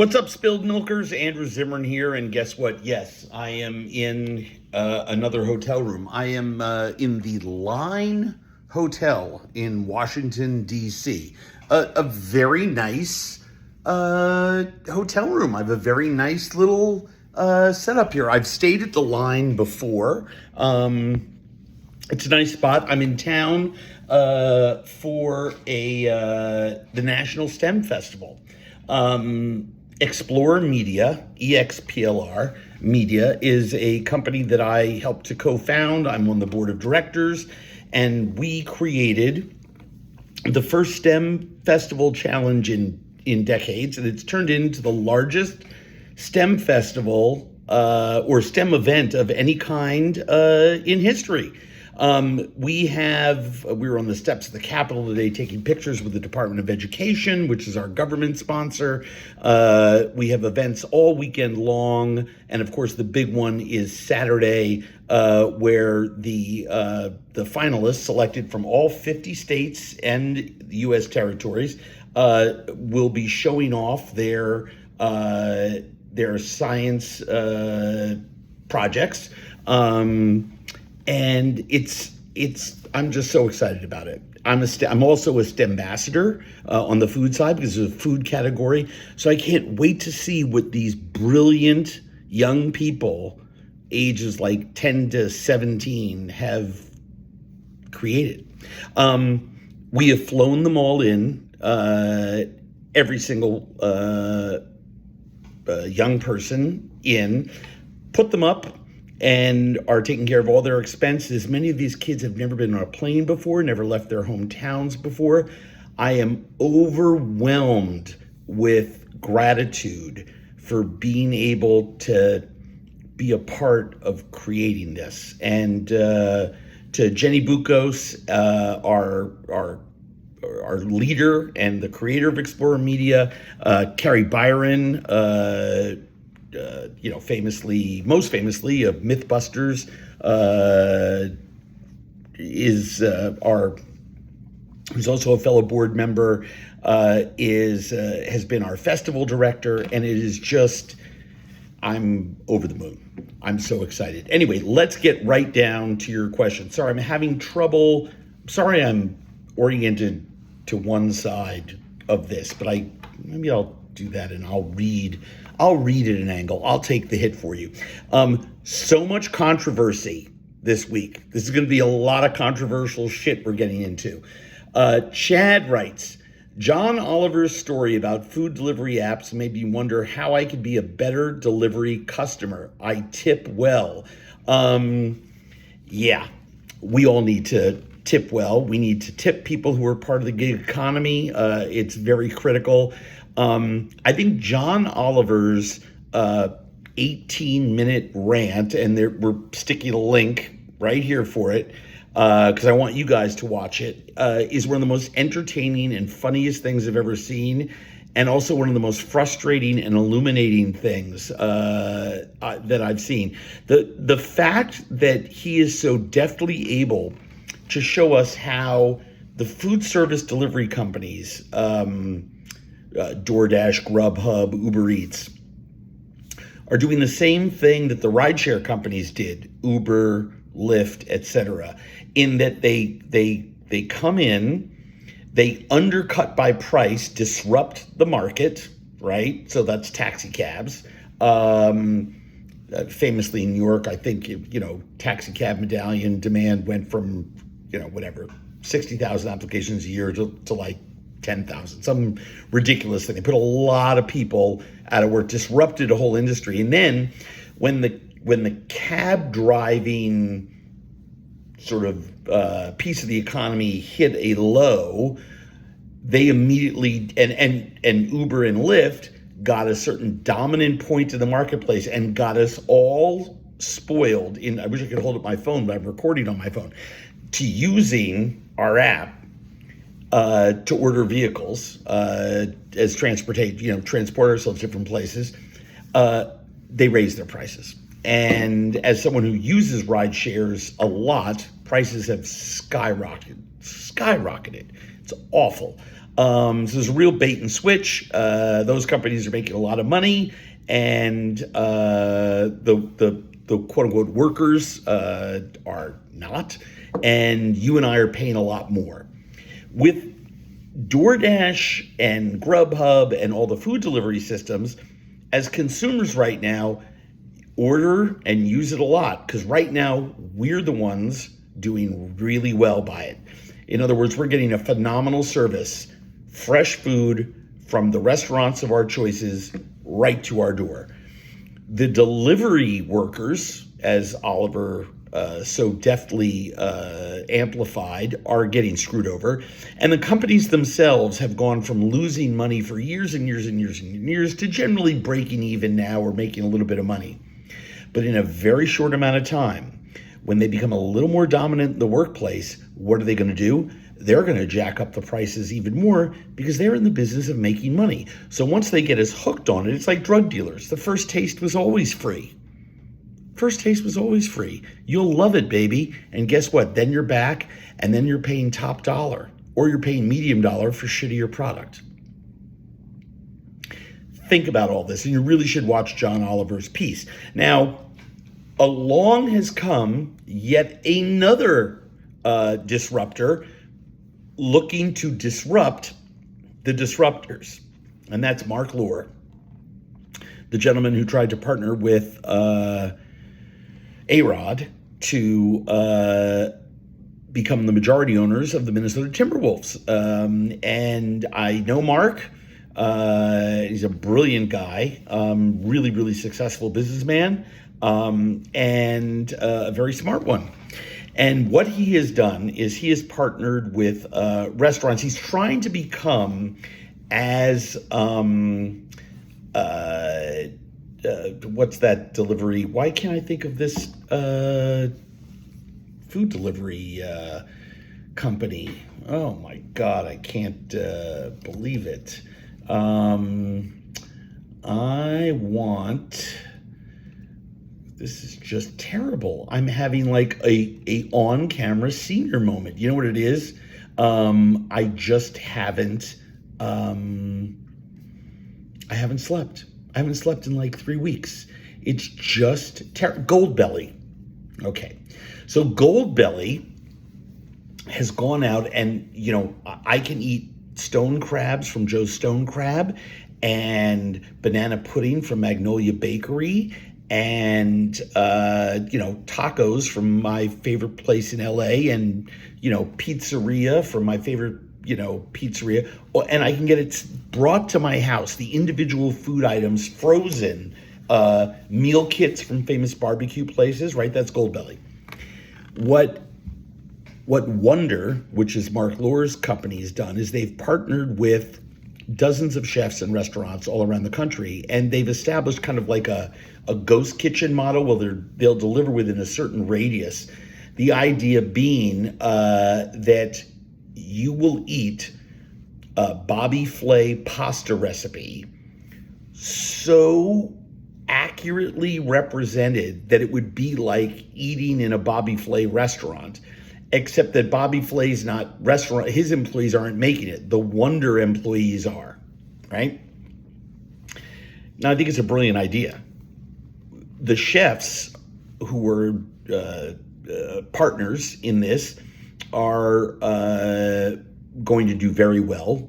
What's up, spilled milkers? Andrew Zimmern here, and guess what? Yes, I am in another hotel room. I am in the Line Hotel in Washington, D.C. A very nice hotel room. I have a very nice little setup here. I've stayed at the Line before. It's a nice spot. I'm in town for the National STEM Festival. Explore Media, EXPLR Media, is a company that I helped to co-found. I'm on the board of directors, and we created the first STEM Festival Challenge in decades, and it's turned into the largest STEM festival or STEM event of any kind in history. We were on the steps of the Capitol today taking pictures with the Department of Education, which is our government sponsor. We have events all weekend long. And of course, the big one is Saturday, where the finalists selected from all 50 states and U.S. territories will be showing off their science projects. And I'm just so excited about it. I'm also a STEM ambassador on the food side because there's a food category. So I can't wait to see what these brilliant young people, ages like 10 to 17, have created. We have flown them all in, every single young person in, put them up, and are taking care of all their expenses. Many of these kids have never been on a plane before, never left their hometowns before. I am overwhelmed with gratitude for being able to be a part of creating this. And to Jenny Bukos, our leader and the creator of Explorer Media, Carrie Byron, most famously of Mythbusters, who's also a fellow board member, has been our festival director, and it is just, I'm over the moon. I'm so excited. Anyway, let's get right down to your question. Sorry, I'm having trouble. Sorry, I'm oriented to one side of this, but maybe I'll do that and I'll read at an angle. I'll take the hit for you. So much controversy this week. This is going to be a lot of controversial shit we're getting into. Chad writes, John Oliver's story about food delivery apps made me wonder how I could be a better delivery customer. I tip well. Yeah, we all need to tip well. We need to tip people who are part of the gig economy. It's very critical. I think John Oliver's 18-minute rant, and we're sticking a link right here for it, because I want you guys to watch it, is one of the most entertaining and funniest things I've ever seen, and also one of the most frustrating and illuminating things that I've seen. The fact that he is so deftly able to show us how the food service delivery companies, DoorDash, Grubhub, Uber Eats, are doing the same thing that the rideshare companies did, Uber, Lyft, etc., in that they come in, they undercut by price, disrupt the market, right? So that's taxi cabs. Famously in New York, I think, taxi cab medallion demand went from, 60,000 applications a year to like 10,000, some ridiculous thing. They put a lot of people out of work, disrupted a whole industry. And then when the cab driving sort of piece of the economy hit a low, they immediately, and Uber and Lyft got a certain dominant point in the marketplace and got us all spoiled I wish I could hold up my phone, but I'm recording on my phone, to using our app to order vehicles as transport ourselves to different places. They raise their prices. And as someone who uses ride shares a lot, prices have skyrocketed. It's awful. So there's a real bait and switch. Those companies are making a lot of money, and the quote unquote workers are not. And you and I are paying a lot more. With DoorDash and Grubhub and all the food delivery systems, as consumers right now, order and use it a lot, because right now we're the ones doing really well by it. In other words, we're getting a phenomenal service, fresh food from the restaurants of our choices right to our door. The delivery workers, as Oliver so deftly amplified, are getting screwed over. And the companies themselves have gone from losing money for years and years and years and years to generally breaking even now or making a little bit of money. But in a very short amount of time, when they become a little more dominant in the workplace, what are they going to do? They're going to jack up the prices even more because they're in the business of making money. So once they get us hooked on it, it's like drug dealers. The first taste was always free. First taste was always free. You'll love it, baby. And guess what? Then you're back, and then you're paying top dollar, or you're paying medium dollar for shittier product. Think about all this, and you really should watch John Oliver's piece. Now, along has come yet another disruptor looking to disrupt the disruptors, and that's Mark Lohr, the gentleman who tried to partner with A-Rod to become the majority owners of the Minnesota Timberwolves. And I know Mark. He's a brilliant guy, really, really successful businessman, and a very smart one. And what he has done is he has partnered with restaurants. He's trying to become as what's that delivery? Why can't I think of this food delivery company? Oh my God, I can't believe it. This is just terrible. I'm having like a on-camera senior moment. You know what it is? I just haven't, I haven't slept. I haven't slept in like 3 weeks. It's just Goldbelly. Okay. So Goldbelly has gone out and, you know, I can eat stone crabs from Joe's Stone Crab and banana pudding from Magnolia Bakery and, tacos from my favorite place in LA and, pizzeria from my favorite, pizzeria. And I can get it brought to my house, the individual food items, frozen, meal kits from famous barbecue places, right? That's Goldbelly. What Wonder, which is Mark Lohr's company, has done is they've partnered with dozens of chefs and restaurants all around the country, and they've established kind of like a ghost kitchen model where they'll deliver within a certain radius. The idea being that you will eat a Bobby Flay pasta recipe so accurately represented that it would be like eating in a Bobby Flay restaurant, except that Bobby Flay's not restaurant. His employees aren't making it. The Wonder employees are, right? Now, I think it's a brilliant idea. The chefs who were partners in this are going to do very well.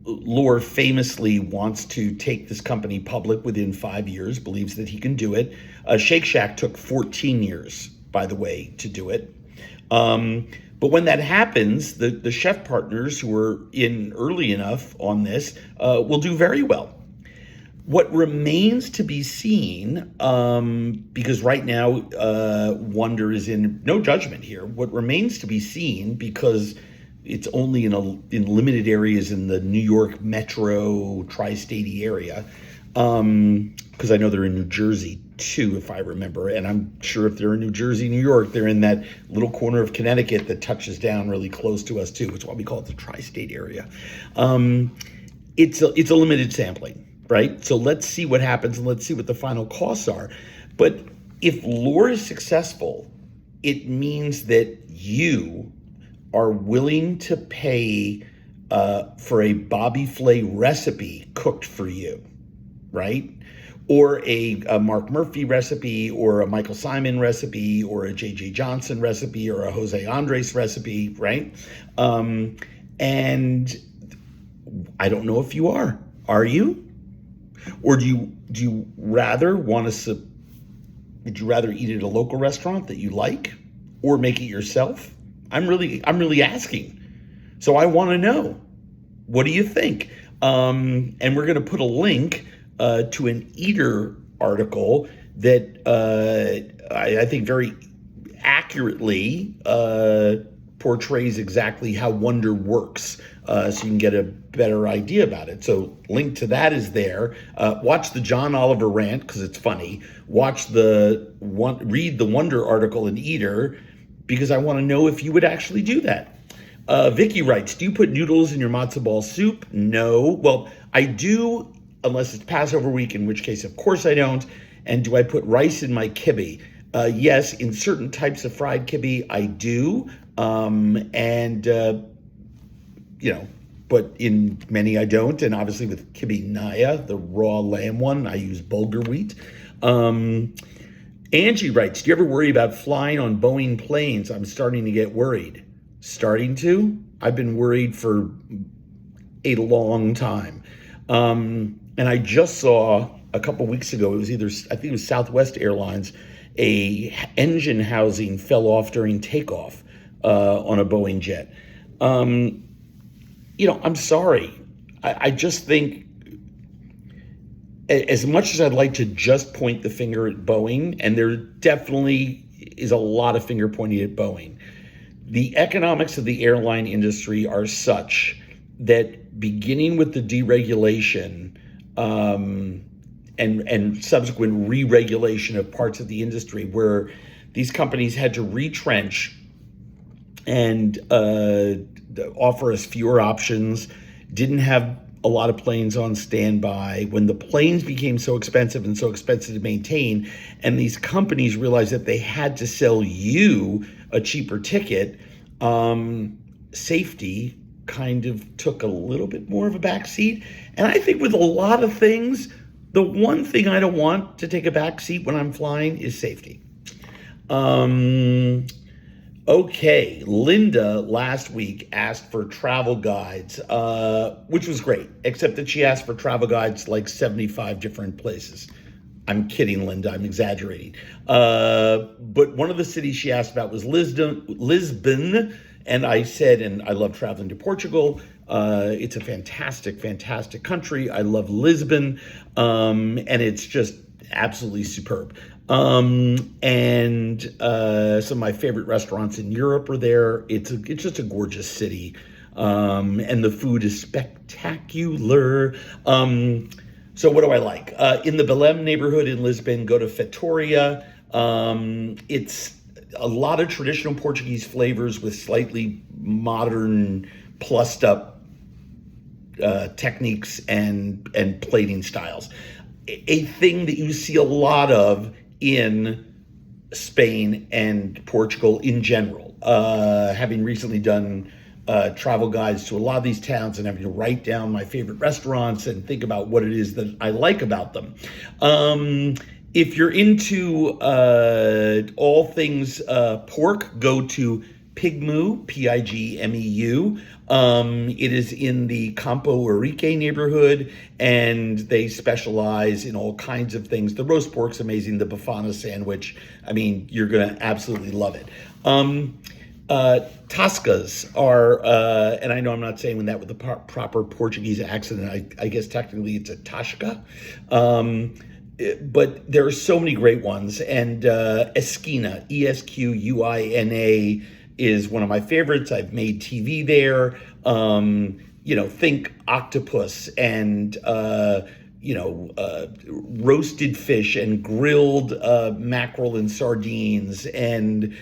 Lohr famously wants to take this company public within 5 years, believes that he can do it. Shake Shack took 14 years, by the way, to do it. But when that happens, the chef partners who are in early enough on this will do very well. What remains to be seen, because right now Wonder is in no judgment here. What remains to be seen, because it's only in limited areas in the New York metro tri-state area, because I know they're in New Jersey too, if I remember, and I'm sure if they're in New Jersey, New York, they're in that little corner of Connecticut that touches down really close to us too, which is why we call it the tri-state area. It's a limited sampling, right? So let's see what happens and let's see what the final costs are. But if Lohr is successful, it means that you are willing to pay for a Bobby Flay recipe cooked for you, right? Or a Mark Murphy recipe, or a Michael Simon recipe, or a J.J. Johnson recipe, or a Jose Andres recipe, right? And I don't know if you are. Are you? Or do you rather would you rather eat at a local restaurant that you like, or make it yourself? I'm really asking. So I want to know. What do you think? And we're going to put a link to an Eater article that I think very accurately portrays exactly how Wonder works, so you can get a better idea about it. So link to that is there. Watch the John Oliver rant because it's funny. Read the Wonder article in Eater because I want to know if you would actually do that. Vicky writes, do you put noodles in your matzo ball soup? No. Well, I do, unless it's Passover week, in which case, of course, I don't. And do I put rice in my kibbeh? Yes, in certain types of fried kibbeh, I do. But in many I don't. And obviously with kibbeh naya, the raw lamb one, I use bulgur wheat. Angie writes, do you ever worry about flying on Boeing planes? I'm starting to get worried. Starting to? I've been worried for a long time. And I just saw a couple weeks ago, I think it was Southwest Airlines, a engine housing fell off during takeoff on a Boeing jet. I'm sorry. I just think, as much as I'd like to just point the finger at Boeing, and there definitely is a lot of finger pointing at Boeing, the economics of the airline industry are such that beginning with the deregulation and subsequent re-regulation of parts of the industry where these companies had to retrench and offer us fewer options, didn't have a lot of planes on standby, when the planes became so expensive and so expensive to maintain, and these companies realized that they had to sell you a cheaper ticket, safety kind of took a little bit more of a backseat. And I think with a lot of things, the one thing I don't want to take a backseat when I'm flying is safety. Okay, Linda last week asked for travel guides, which was great, except that she asked for travel guides like 75 different places. I'm kidding, Linda, I'm exaggerating. But one of the cities she asked about was Lisbon, and I said, and I love traveling to Portugal. It's a fantastic, fantastic country. I love Lisbon, and it's just absolutely superb. Some of my favorite restaurants in Europe are there. It's just a gorgeous city, and the food is spectacular. So what do I like? In the Belém neighborhood in Lisbon, go to Fetoria. It's a lot of traditional Portuguese flavors with slightly modern, plussed up techniques and plating styles. A thing that you see a lot of in Spain and Portugal in general. Having recently done travel guides to a lot of these towns and having to write down my favorite restaurants and think about what it is that I like about them. If you're into all things pork, go to Pigmeu, Pigmeu. It is in the Campo Henrique neighborhood, and they specialize in all kinds of things. The roast pork's amazing. The bifana sandwich, I mean, you're going to absolutely love it. Tascas are, and I know I'm not saying that with the proper Portuguese accent. I guess technically it's a tasca. But there are so many great ones. And Esquina, Esquina, is one of my favorites. I've made TV there. Think octopus and, roasted fish and grilled mackerel and sardines and,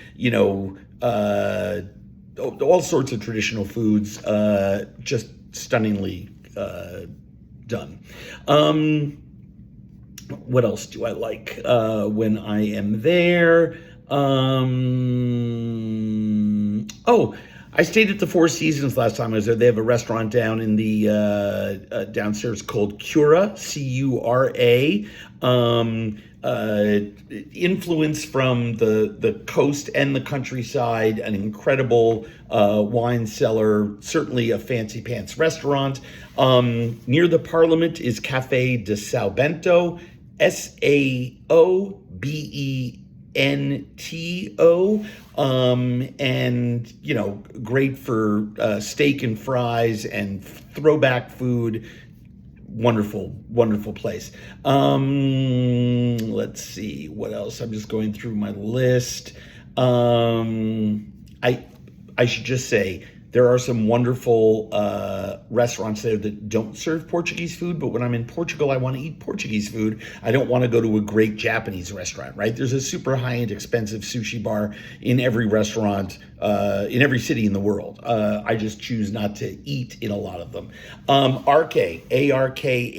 all sorts of traditional foods, just stunningly done. What else do I like when I am there? I stayed at the Four Seasons last time I was there. They have a restaurant down in the downstairs called Cura, Cura. Influence from the coast and the countryside, an incredible wine cellar, certainly a fancy pants restaurant. Near the Parliament is Cafe de Sao Bento, Saobento. And great for steak and fries and throwback food. Wonderful place. Let's see what else. I'm just going through my list. I should just say there are some wonderful restaurants there that don't serve Portuguese food, but when I'm in Portugal, I want to eat Portuguese food. I don't want to go to a great Japanese restaurant, right? There's a super high-end, expensive sushi bar in every restaurant, in every city in the world. I just choose not to eat in a lot of them. Arkhe, Arkhe,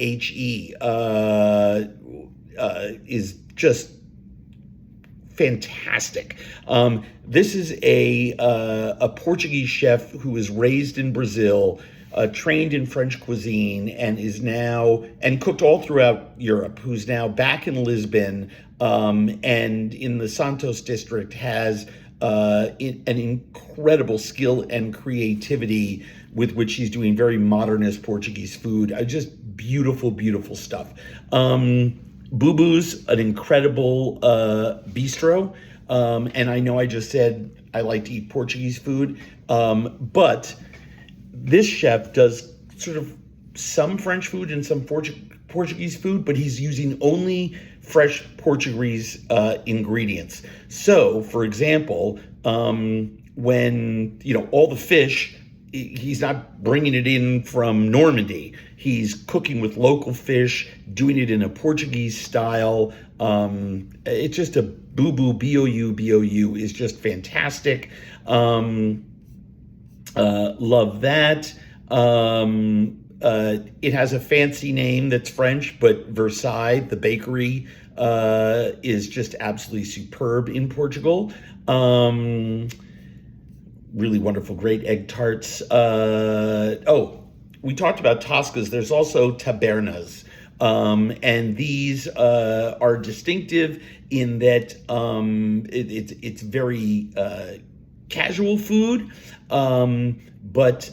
is just fantastic. This is a Portuguese chef who was raised in Brazil, trained in French cuisine, and is now, and cooked all throughout Europe, who's now back in Lisbon, and in the Santos district has an incredible skill and creativity with which he's doing very modernist Portuguese food. Just beautiful stuff. Bubu's, an incredible bistro. And I know I just said I like to eat Portuguese food, but this chef does sort of some French food and some Portuguese food, but he's using only fresh Portuguese ingredients. So, for example, when, all the fish, he's not bringing it in from Normandy. He's cooking with local fish, doing it in a Portuguese style. It's just a Bubu, B-O-U, is just fantastic. Love that. It has a fancy name that's French, but Versailles, the bakery, is just absolutely superb in Portugal. Really wonderful, great egg tarts. We talked about Toscas. There's also tabernas. And these are distinctive in that it's very casual food, but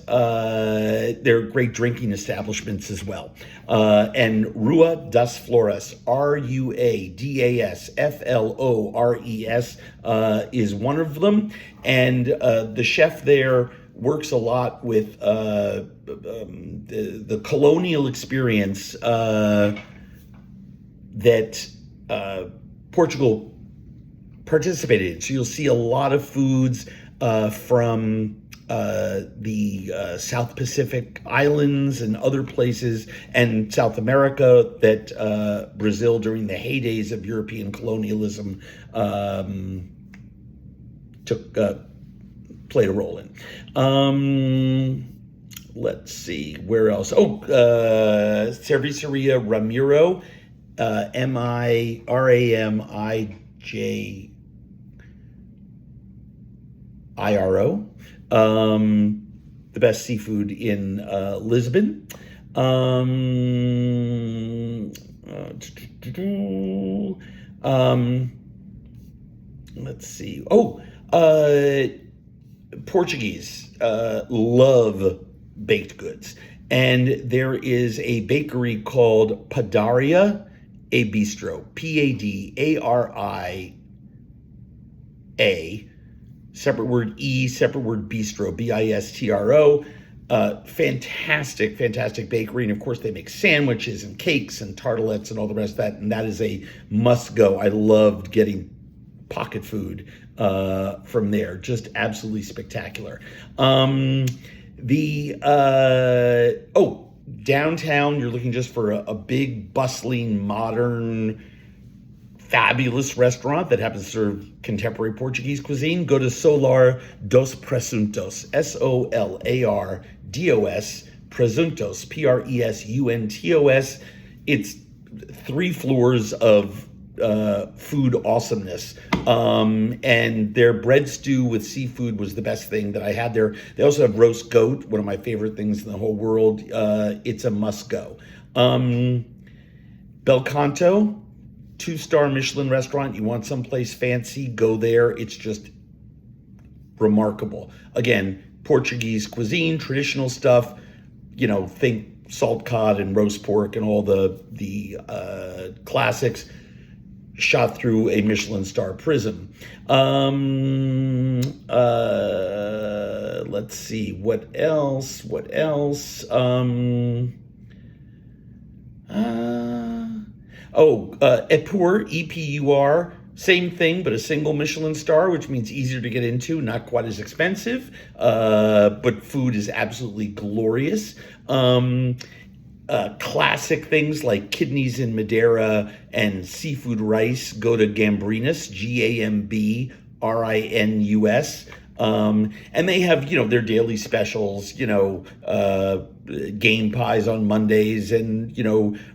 they're great drinking establishments as well. And Rua das Flores, Ruadasflores, is one of them. And the chef there works a lot with the colonial experience that Portugal participated in. So you'll see a lot of foods from the South Pacific Islands and other places, and South America that Brazil, during the heydays of European colonialism, played a role in. Let's see, where else? Cerveceria Ramiro, Miramijiro. The best seafood in Lisbon. Let's see. Portuguese love baked goods. And there is a bakery called Padaria e Bistro, Padaria, separate word E, separate word bistro, Bistro. Fantastic bakery. And of course, they make sandwiches and cakes and tartalettes and all the rest of that. And that is a must go. I loved getting pocket food from there. Just absolutely spectacular. Downtown, you're looking just for a big, bustling, modern, fabulous restaurant that happens to serve contemporary Portuguese cuisine. Go to Solar dos Presuntos, Solardos, Presuntos, Presuntos. It's 3 floors of food awesomeness. And their bread stew with seafood was the best thing that I had there. They also have roast goat, one of my favorite things in the whole world. It's a must go. Bel Canto, 2-star Michelin restaurant. You want someplace fancy, go there. It's just remarkable. Again, Portuguese cuisine, traditional stuff, think salt cod and roast pork and all the classics, shot through a Michelin star prism. Let's see, what else? Epur, E-P-U-R, same thing, but a single Michelin star, which means easier to get into, not quite as expensive, but food is absolutely glorious. Classic things like kidneys in Madeira and seafood rice go to Gambrinus, Gambrinus. And they have, their daily specials, game pies on Mondays and,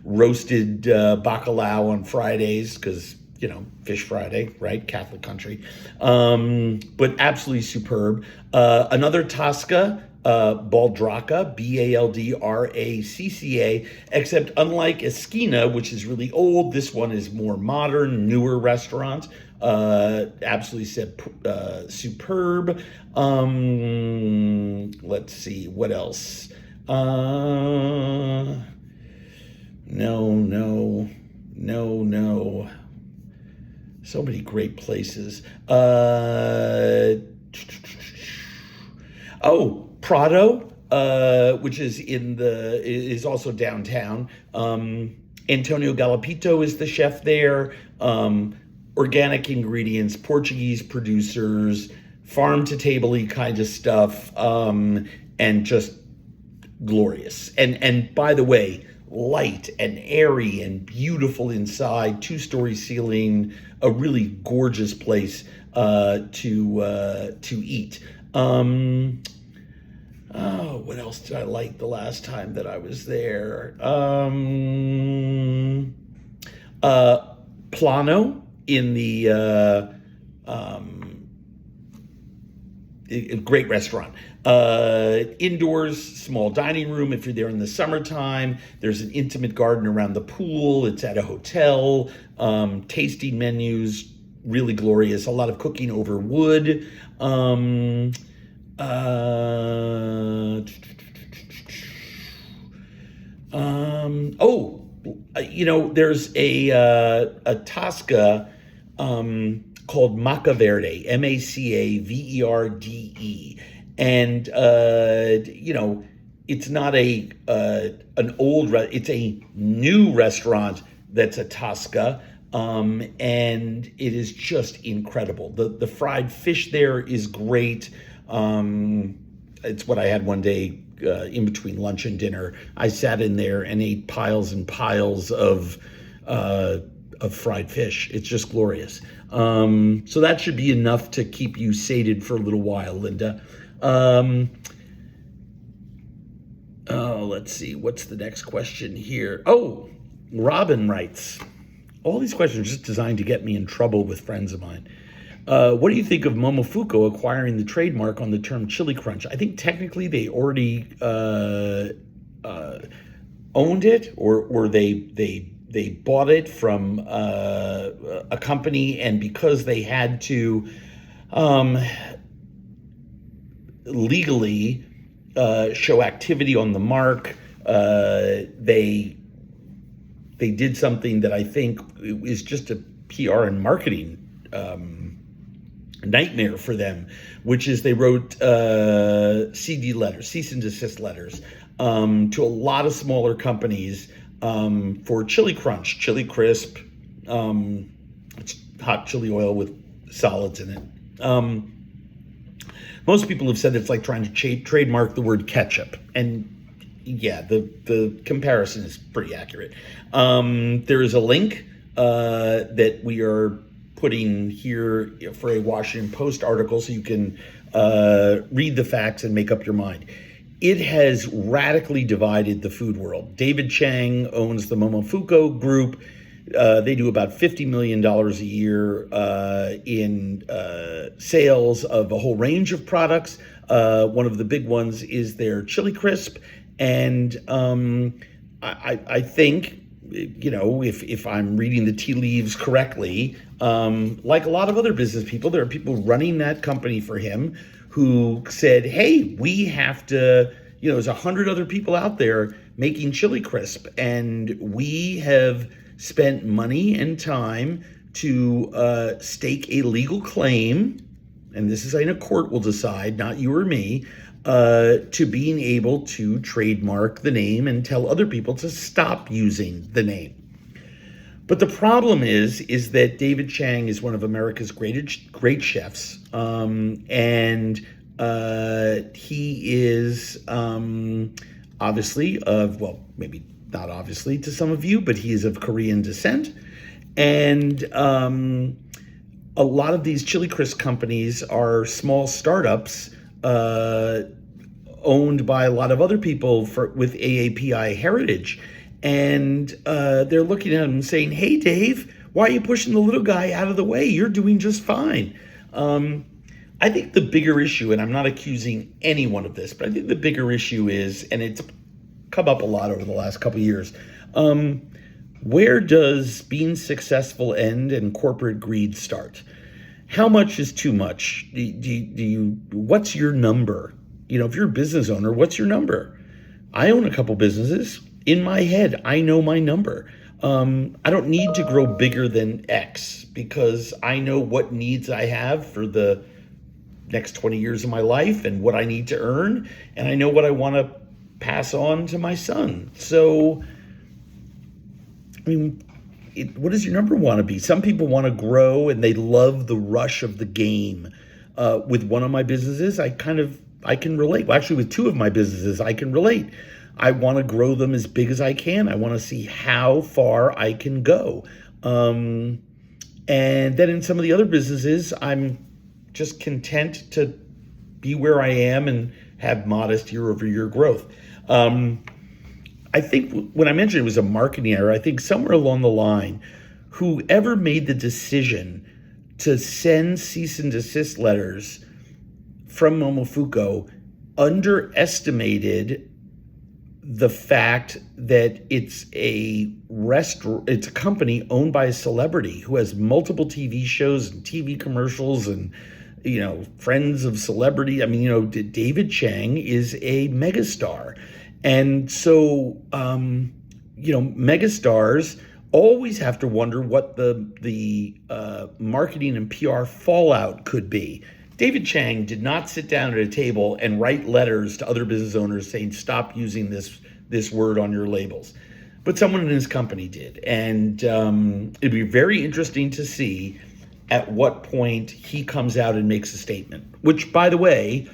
roasted bacalao on Fridays, because, Fish Friday, right? Catholic country. But absolutely superb. Another Tasca, Baldracca, Baldracca, except unlike Esquina, which is really old, this one is more modern, newer restaurant. Absolutely superb. Let's see, what else? No. So many great places. Prado, which is also downtown. Antonio Galopito is the chef there. Organic ingredients, Portuguese producers, farm to table-y kind of stuff, and just glorious. And by the way, light and airy and beautiful inside, 2-story ceiling, a really gorgeous place to eat. What else did I like the last time that I was there? Plano in the a great restaurant. Indoors, small dining room if you're there in the summertime. There's an intimate garden around the pool. It's at a hotel. Tasting menus, really glorious. A lot of cooking over wood. There's a Tasca called Maca Verde, Macaverde, and it's not it's a new restaurant that's a Tasca, and it is just incredible. The fried fish there is great. It's what I had one day in between lunch and dinner. I sat in there and ate piles and piles of fried fish. It's just glorious. So that should be enough to keep you sated for a little while, Linda. Let's see. What's the next question here? Oh, Robin writes, all these questions are just designed to get me in trouble with friends of mine. What do you think of Momofuku acquiring the trademark on the term chili crunch? I think technically they already owned it, or they bought it from a company, and because they had to legally show activity on the mark, they did something that I think is just a PR and marketing nightmare for them, which is they wrote CD letters, cease and desist letters, to a lot of smaller companies for Chili Crunch, Chili Crisp. It's hot chili oil with solids in it. Most people have said it's like trying to trademark the word ketchup, and yeah, the comparison is pretty accurate. There is a link that we are putting here for a Washington Post article, so you can read the facts and make up your mind. It has radically divided the food world. David Chang owns the Momofuku Group. They do about $50 million a year in sales of a whole range of products. One of the big ones is their chili crisp. And I think, if I'm reading the tea leaves correctly, like a lot of other business people, there are people running that company for him who said, hey, we have to, there's 100 other people out there making chili crisp, and we have spent money and time to stake a legal claim, and this is in a court will decide, not you or me, to being able to trademark the name and tell other people to stop using the name. But the problem is that David Chang is one of America's great chefs, and he is obviously maybe not obviously to some of you, but he is of Korean descent. And a lot of these chili crisp companies are small startups owned by a lot of other people with AAPI heritage. And they're looking at him and saying, hey, Dave, why are you pushing the little guy out of the way? You're doing just fine. I think the bigger issue, and I'm not accusing anyone of this, but I think the bigger issue is, and it's come up a lot over the last couple of years, where does being successful end and corporate greed start? How much is too much? What's your number? If you're a business owner, what's your number? I own a couple businesses. In my head, I know my number. I don't need to grow bigger than X because I know what needs I have for the next 20 years of my life and what I need to earn. And I know what I want to pass on to my son. So, what does your number want to be? Some people want to grow and they love the rush of the game. With one of my businesses, I can relate. Well, actually, with two of my businesses, I can relate. I want to grow them as big as I can. I want to see how far I can go. And then in some of the other businesses, I'm just content to be where I am and have modest year-over-year growth. I think when I mentioned it was a marketing error, I think somewhere along the line, whoever made the decision to send cease and desist letters from Momofuku underestimated the fact that it's a company owned by a celebrity who has multiple TV shows and TV commercials and, friends of celebrity. David Chang is a megastar. And so, megastars always have to wonder what the marketing and PR fallout could be. David Chang did not sit down at a table and write letters to other business owners saying, stop using this word on your labels. But someone in his company did. And it'd be very interesting to see at what point he comes out and makes a statement, which, by the way,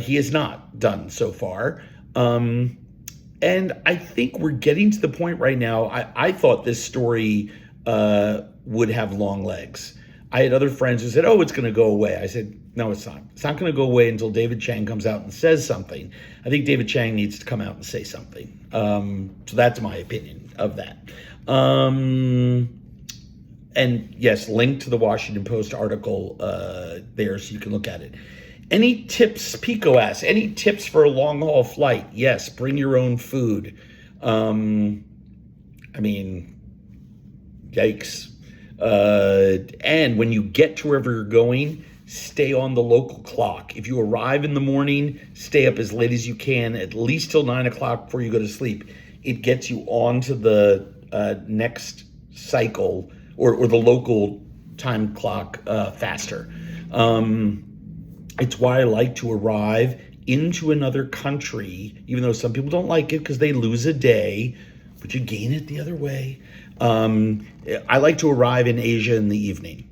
he has not done so far. And I think we're getting to the point right now. I thought this story would have long legs. I had other friends who said, oh, it's going to go away. I said, no, it's not. It's not going to go away until David Chang comes out and says something. I think David Chang needs to come out and say something. So that's my opinion of that. And yes, link to the Washington Post article there so you can look at it. Any tips, Pico asks, any tips for a long haul flight? Yes, bring your own food. Yikes. And when you get to wherever you're going, stay on the local clock. If you arrive in the morning, stay up as late as you can, at least till 9 o'clock before you go to sleep. It gets you onto the next cycle or the local time clock faster. It's why I like to arrive into another country, even though some people don't like it because they lose a day, but you gain it the other way. I like to arrive in Asia in the evening.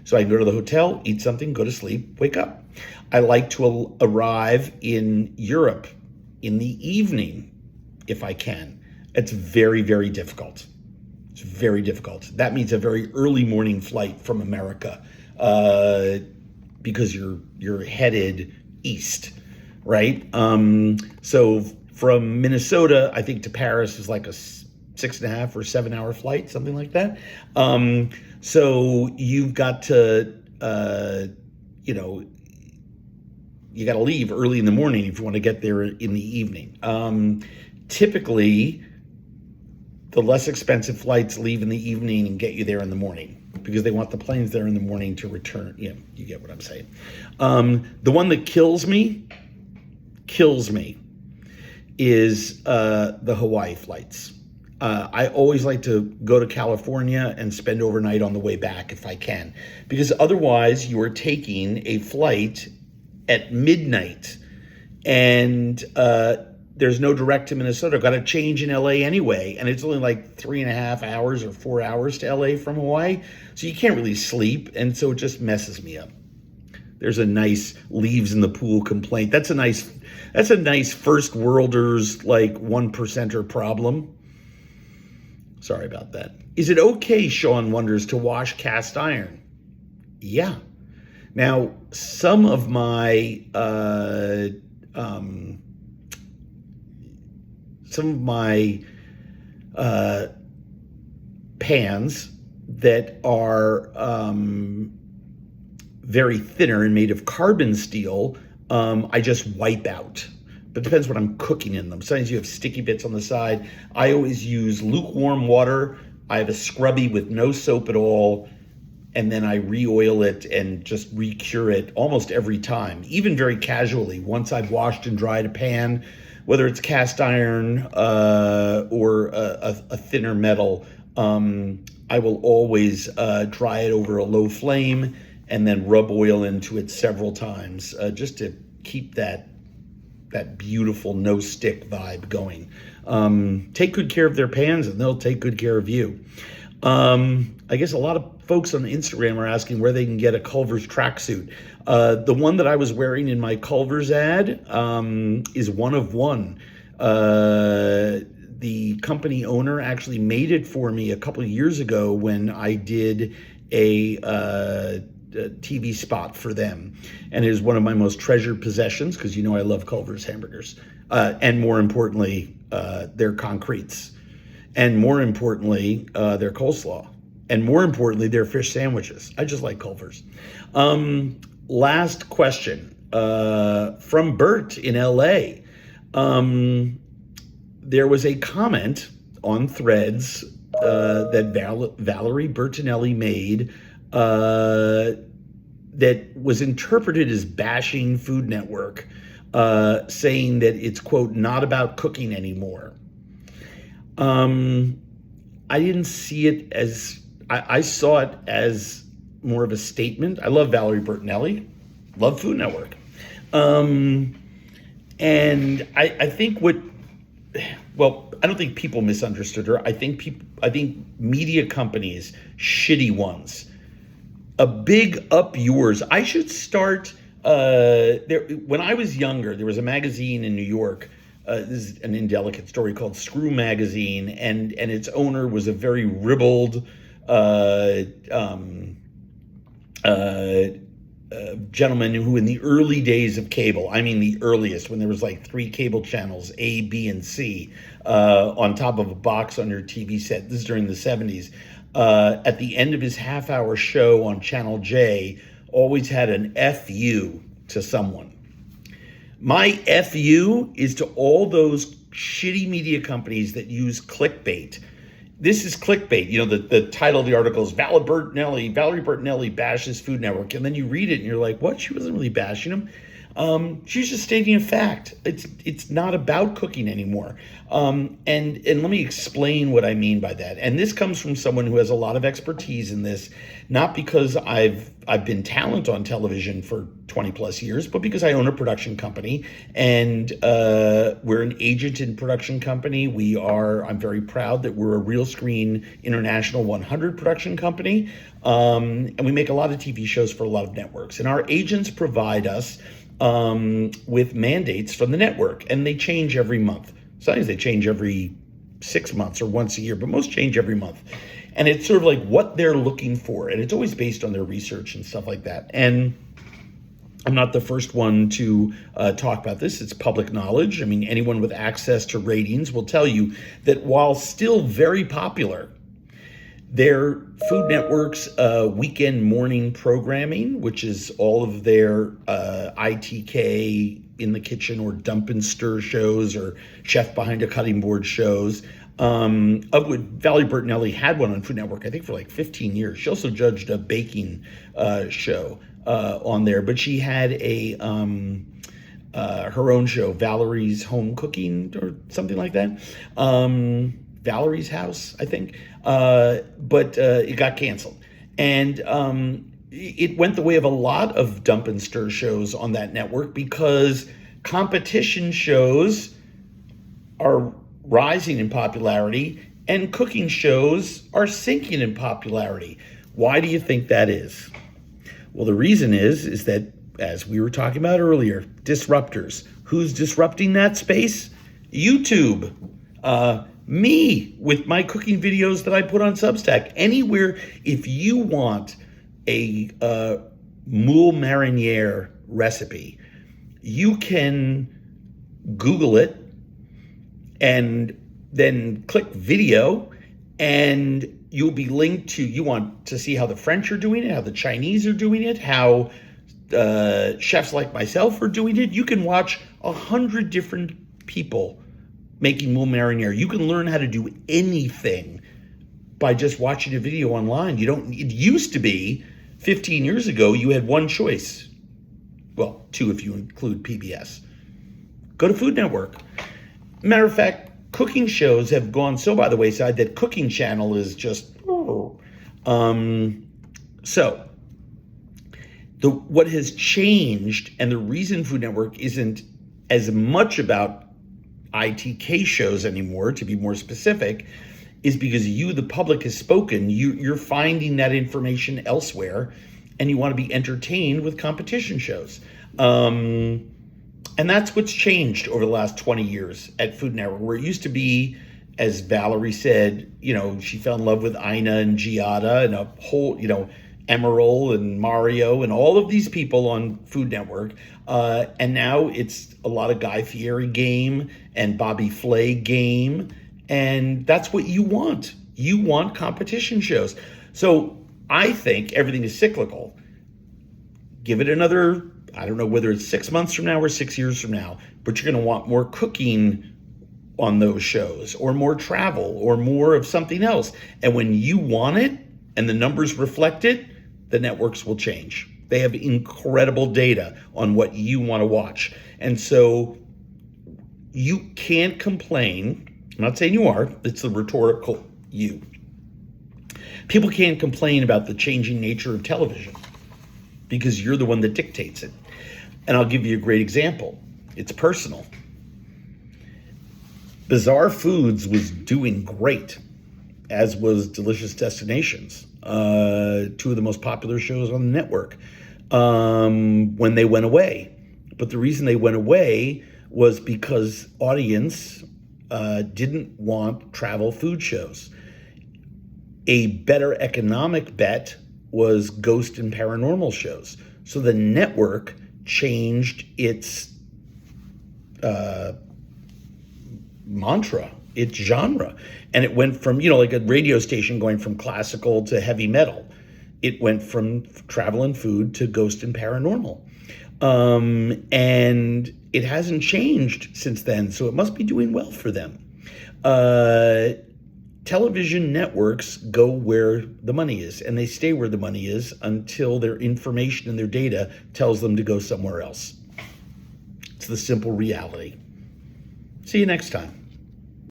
So I can go to the hotel, eat something, go to sleep, wake up. I like to arrive in Europe in the evening if I can. It's very, very difficult. It's very difficult. That means a very early morning flight from America because you're headed east, right? So from Minnesota, I think to Paris is like a 6.5 or 7 hour flight, something like that. So you've got to, you got to leave early in the morning if you want to get there in the evening. Typically, the less expensive flights leave in the evening and get you there in the morning because they want the planes there in the morning to return. You get what I'm saying. The one that kills me is the Hawaii flights. I always like to go to California and spend overnight on the way back if I can, because otherwise you are taking a flight at midnight and there's no direct to Minnesota. Got to change in LA anyway, and it's only like 3.5 hours or 4 hours to LA from Hawaii, so you can't really sleep, and so it just messes me up. There's a nice leaves in the pool complaint. That's a nice first worlders, like 1%er problem. Sorry about that. Is it okay, Sean wonders, to wash cast iron? Yeah. Now, some of my pans that are very thinner and made of carbon steel, I just wipe out. But it depends what I'm cooking in them. Sometimes you have sticky bits on the side. I always use lukewarm water. I have a scrubby with no soap at all, and then I re-oil it and just re-cure it almost every time, even very casually. Once I've washed and dried a pan, whether it's cast iron or a thinner metal, I will always dry it over a low flame and then rub oil into it several times just to keep that beautiful no-stick vibe going. Take good care of their pans and they'll take good care of you. I guess a lot of folks on Instagram are asking where they can get a Culver's tracksuit. The one that I was wearing in my Culver's ad is one of one. The company owner actually made it for me a couple of years ago when I did a TV spot for them, and it is one of my most treasured possessions because I love Culver's hamburgers, and more importantly, their concretes, and more importantly, their coleslaw, and more importantly, their fish sandwiches. I just like Culver's. Last question from Bert in LA. There was a comment on Threads that Valerie Bertinelli made that was interpreted as bashing Food Network, saying that it's, quote, not about cooking anymore. I didn't see it as, I saw it as more of a statement. I love Valerie Bertinelli, love Food Network. And I think I don't think people misunderstood her. I think media companies, shitty ones, a big up yours. I should start there. When I was younger, there was a magazine in New York. This is an indelicate story called Screw Magazine, and its owner was a very ribald gentleman who, in the early days of cable, I mean the earliest, when there was like 3 cable channels, A, B, and C, on top of a box on your TV set. This is during the 70s. At the end of his half-hour show on Channel J, always had an FU to someone. My FU is to all those shitty media companies that use clickbait. This is clickbait. The title of the article is Valerie Bertinelli bashes Food Network. And then you read it and you're like, what? She wasn't really bashing them. She's just stating a fact. It's not about cooking anymore. And let me explain what I mean by that. And this comes from someone who has a lot of expertise in this, not because I've been talent on television for 20 plus years, but because I own a production company, and we're an agent in production company. I'm very proud that we're a Real Screen International 100 production company. And we make a lot of TV shows for a lot of networks, and our agents provide us with mandates from the network, and they change every month. Sometimes they change every 6 months or once a year, but most change every month. And it's sort of like what they're looking for, and it's always based on their research and stuff like that. And I'm not the first one to talk about this. It's public knowledge. I mean, anyone with access to ratings will tell you that while still very popular, their Food Network's weekend morning programming, which is all of their ITK in the kitchen or dump and stir shows or chef behind a cutting board shows, of which Valerie Bertinelli had one on Food Network, I think for like 15 years. She also judged a baking show on there, but she had a her own show, Valerie's Home Cooking or something like that. Valerie's House, I think, but it got canceled. And it went the way of a lot of dump and stir shows on that network because competition shows are rising in popularity and cooking shows are sinking in popularity. Why do you think that is? Well, the reason is that, as we were talking about earlier, disruptors. Who's disrupting that space? YouTube. Me, with my cooking videos that I put on Substack. Anywhere, if you want a moule marinière recipe, you can Google it and then click video, and you'll be linked to, you want to see how the French are doing it, how the Chinese are doing it, how chefs like myself are doing it. You can watch 100 different people making moule marinière. You can learn how to do anything by just watching a video online. It used to be 15 years ago, you had one choice. Well, two if you include PBS. Go to Food Network. Matter of fact, cooking shows have gone so by the wayside that Cooking Channel is just, so what has changed, and the reason Food Network isn't as much about ITK shows anymore, to be more specific, is because you, the public, has spoken. You're finding that information elsewhere, and you want to be entertained with competition shows. And that's what's changed over the last 20 years at Food Network, where it used to be, as Valerie said, she fell in love with Ina and Giada and a whole, Emerald and Mario and all of these people on Food Network. And now it's a lot of Guy Fieri game and Bobby Flay game. And that's what you want. You want competition shows. So I think everything is cyclical. Give it another, I don't know whether it's 6 months from now or 6 years from now, but you're going to want more cooking on those shows, or more travel, or more of something else. And when you want it and the numbers reflect it, the networks will change. They have incredible data on what you want to watch. And so you can't complain. I'm not saying you are. It's the rhetorical you. People can't complain about the changing nature of television because you're the one that dictates it. And I'll give you a great example. It's personal. Bizarre Foods was doing great, as was Delicious Destinations, two of the most popular shows on the network, when they went away. But the reason they went away was because audience didn't want travel food shows. A better economic bet was ghost and paranormal shows. So the network changed its mantra, its genre. And it went from, like a radio station going from classical to heavy metal. It went from travel and food to ghost and paranormal. And it hasn't changed since then, so it must be doing well for them. Television networks go where the money is, and they stay where the money is until their information and their data tells them to go somewhere else. It's the simple reality. See you next time.